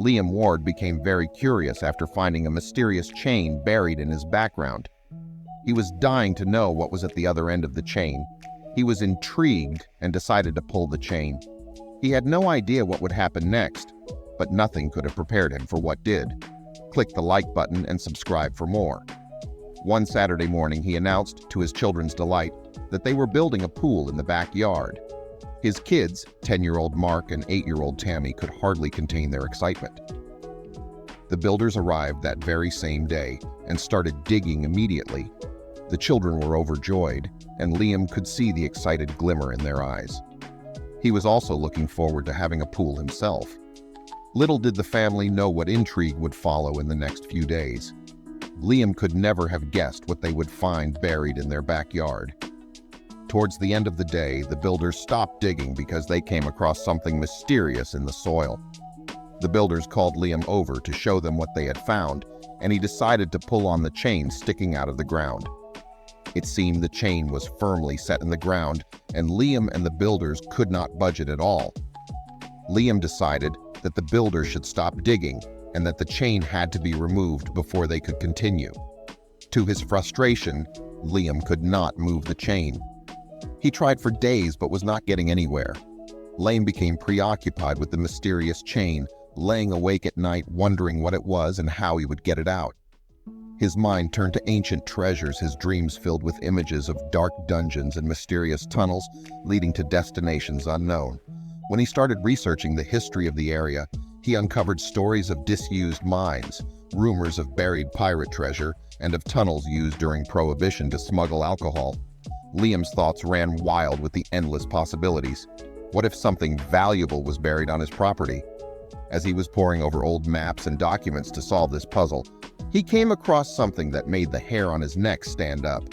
Liam Ward became very curious after finding a mysterious chain buried in his background. He was dying to know what was at the other end of the chain. He was intrigued and decided to pull the chain. He had no idea what would happen next, but nothing could have prepared him for what did. Click the like button and subscribe for more. One Saturday morning, he announced, to his children's delight, that they were building a pool in the backyard. His kids, 10-year-old Mark and 8-year-old Tammy, could hardly contain their excitement. The builders arrived that very same day and started digging immediately. The children were overjoyed, and Liam could see the excited glimmer in their eyes. He was also looking forward to having a pool himself. Little did the family know what intrigue would follow in the next few days. Liam could never have guessed what they would find buried in their backyard. Towards the end of the day, the builders stopped digging because they came across something mysterious in the soil. The builders called Liam over to show them what they had found, and he decided to pull on the chain sticking out of the ground. It seemed the chain was firmly set in the ground, and Liam and the builders could not budge it at all. Liam decided that the builders should stop digging and that the chain had to be removed before they could continue. To his frustration, Liam could not move the chain. He tried for days but was not getting anywhere. Liam became preoccupied with the mysterious chain, laying awake at night wondering what it was and how he would get it out. His mind turned to ancient treasures, his dreams filled with images of dark dungeons and mysterious tunnels leading to destinations unknown. When he started researching the history of the area, he uncovered stories of disused mines, rumors of buried pirate treasure, and of tunnels used during Prohibition to smuggle alcohol. Liam's thoughts ran wild with the endless possibilities. What if something valuable was buried on his property? As he was poring over old maps and documents to solve this puzzle, he came across something that made the hair on his neck stand up.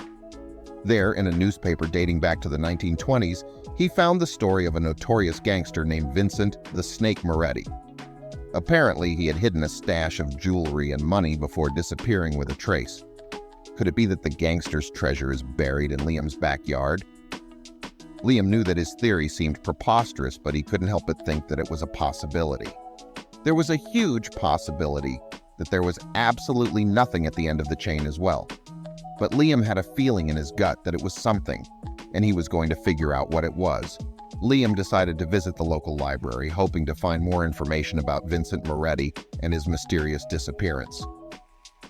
There, in a newspaper dating back to the 1920s, he found the story of a notorious gangster named Vincent the Snake Moretti. Apparently, he had hidden a stash of jewelry and money before disappearing with a trace. Could it be that the gangster's treasure is buried in Liam's backyard? Liam knew that his theory seemed preposterous, but he couldn't help but think that it was a possibility. There was a huge possibility that there was absolutely nothing at the end of the chain as well. But Liam had a feeling in his gut that it was something, and he was going to figure out what it was. Liam decided to visit the local library, hoping to find more information about Vincent Moretti and his mysterious disappearance.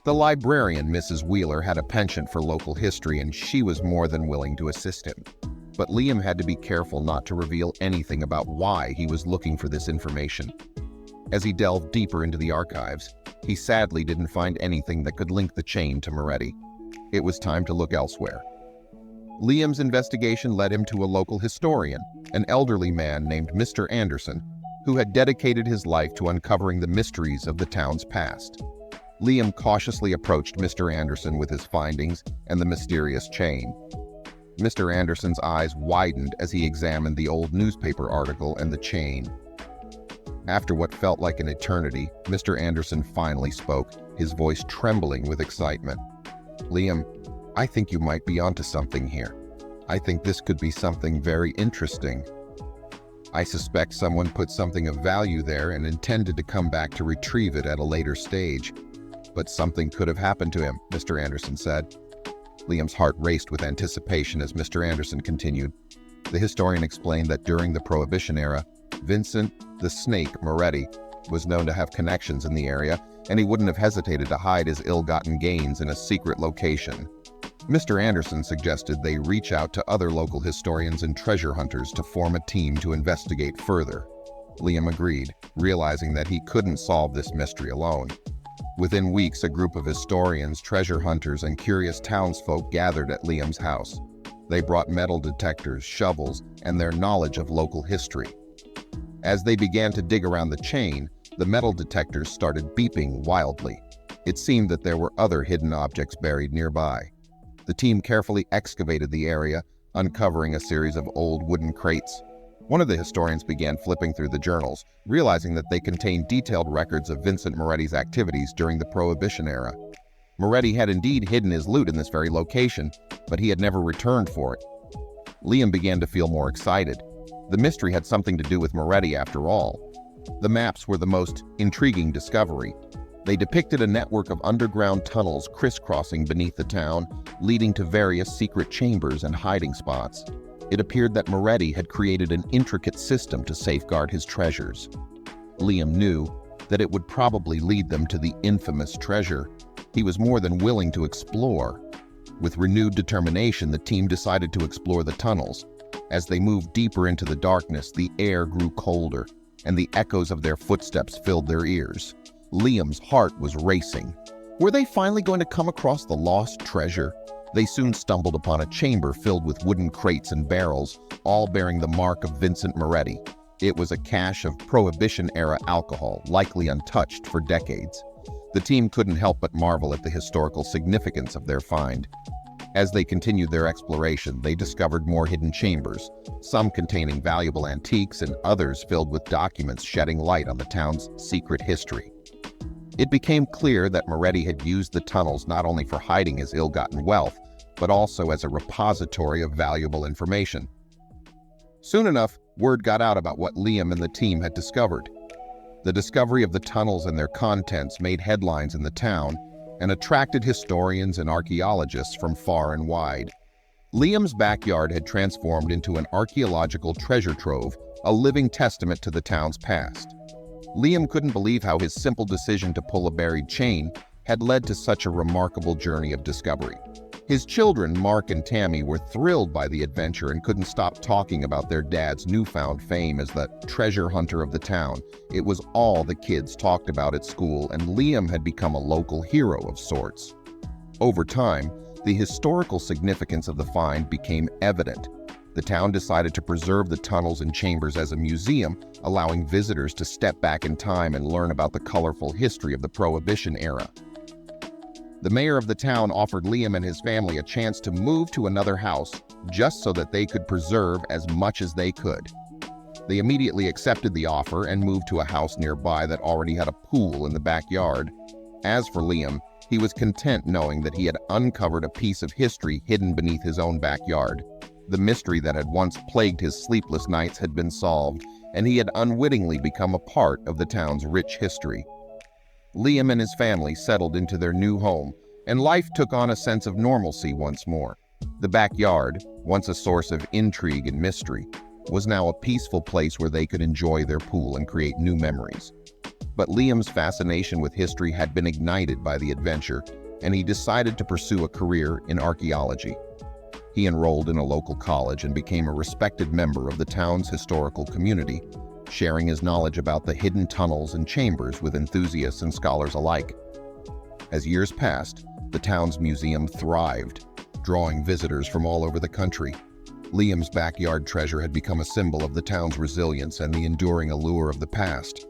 The librarian, Mrs. Wheeler, had a penchant for local history, and she was more than willing to assist him. But Liam had to be careful not to reveal anything about why he was looking for this information. As he delved deeper into the archives, he sadly didn't find anything that could link the chain to Moretti. It was time to look elsewhere. Liam's investigation led him to a local historian, an elderly man named Mr. Anderson, who had dedicated his life to uncovering the mysteries of the town's past. Liam cautiously approached Mr. Anderson with his findings and the mysterious chain. Mr. Anderson's eyes widened as he examined the old newspaper article and the chain. After what felt like an eternity, Mr. Anderson finally spoke, his voice trembling with excitement. "Liam, I think you might be onto something here. I think this could be something very interesting. I suspect someone put something of value there and intended to come back to retrieve it at a later stage. But something could have happened to him," Mr. Anderson said. Liam's heart raced with anticipation as Mr. Anderson continued. The historian explained that during the Prohibition era, Vincent the Snake Moretti was known to have connections in the area, and he wouldn't have hesitated to hide his ill-gotten gains in a secret location. Mr. Anderson suggested they reach out to other local historians and treasure hunters to form a team to investigate further. Liam agreed, realizing that he couldn't solve this mystery alone. Within weeks, a group of historians, treasure hunters, and curious townsfolk gathered at Liam's house. They brought metal detectors, shovels, and their knowledge of local history. As they began to dig around the chain, the metal detectors started beeping wildly. It seemed that there were other hidden objects buried nearby. The team carefully excavated the area, uncovering a series of old wooden crates. One of the historians began flipping through the journals, realizing that they contained detailed records of Vincent Moretti's activities during the Prohibition era. Moretti had indeed hidden his loot in this very location, but he had never returned for it. Liam began to feel more excited. The mystery had something to do with Moretti after all. The maps were the most intriguing discovery. They depicted a network of underground tunnels crisscrossing beneath the town, leading to various secret chambers and hiding spots. It appeared that Moretti had created an intricate system to safeguard his treasures. Liam knew that it would probably lead them to the infamous treasure. He was more than willing to explore. With renewed determination, the team decided to explore the tunnels. As they moved deeper into the darkness, the air grew colder, and the echoes of their footsteps filled their ears. Liam's heart was racing. Were they finally going to come across the lost treasure? They soon stumbled upon a chamber filled with wooden crates and barrels, all bearing the mark of Vincent Moretti. It was a cache of Prohibition-era alcohol, likely untouched for decades. The team couldn't help but marvel at the historical significance of their find. As they continued their exploration, they discovered more hidden chambers, some containing valuable antiques and others filled with documents shedding light on the town's secret history. It became clear that Moretti had used the tunnels not only for hiding his ill-gotten wealth, but also as a repository of valuable information. Soon enough, word got out about what Liam and the team had discovered. The discovery of the tunnels and their contents made headlines in the town and attracted historians and archaeologists from far and wide. Liam's backyard had transformed into an archaeological treasure trove, a living testament to the town's past. Liam couldn't believe how his simple decision to pull a buried chain had led to such a remarkable journey of discovery. His children, Mark and Tammy, were thrilled by the adventure and couldn't stop talking about their dad's newfound fame as the treasure hunter of the town. It was all the kids talked about at school, and Liam had become a local hero of sorts. Over time, the historical significance of the find became evident. The town decided to preserve the tunnels and chambers as a museum, allowing visitors to step back in time and learn about the colorful history of the Prohibition era. The mayor of the town offered Liam and his family a chance to move to another house just so that they could preserve as much as they could. They immediately accepted the offer and moved to a house nearby that already had a pool in the backyard. As for Liam, he was content knowing that he had uncovered a piece of history hidden beneath his own backyard. The mystery that had once plagued his sleepless nights had been solved, and he had unwittingly become a part of the town's rich history. Liam and his family settled into their new home, and life took on a sense of normalcy once more. The backyard, once a source of intrigue and mystery, was now a peaceful place where they could enjoy their pool and create new memories. But Liam's fascination with history had been ignited by the adventure, and he decided to pursue a career in archaeology. He enrolled in a local college and became a respected member of the town's historical community, sharing his knowledge about the hidden tunnels and chambers with enthusiasts and scholars alike. As years passed, the town's museum thrived, drawing visitors from all over the country. Liam's backyard treasure had become a symbol of the town's resilience and the enduring allure of the past.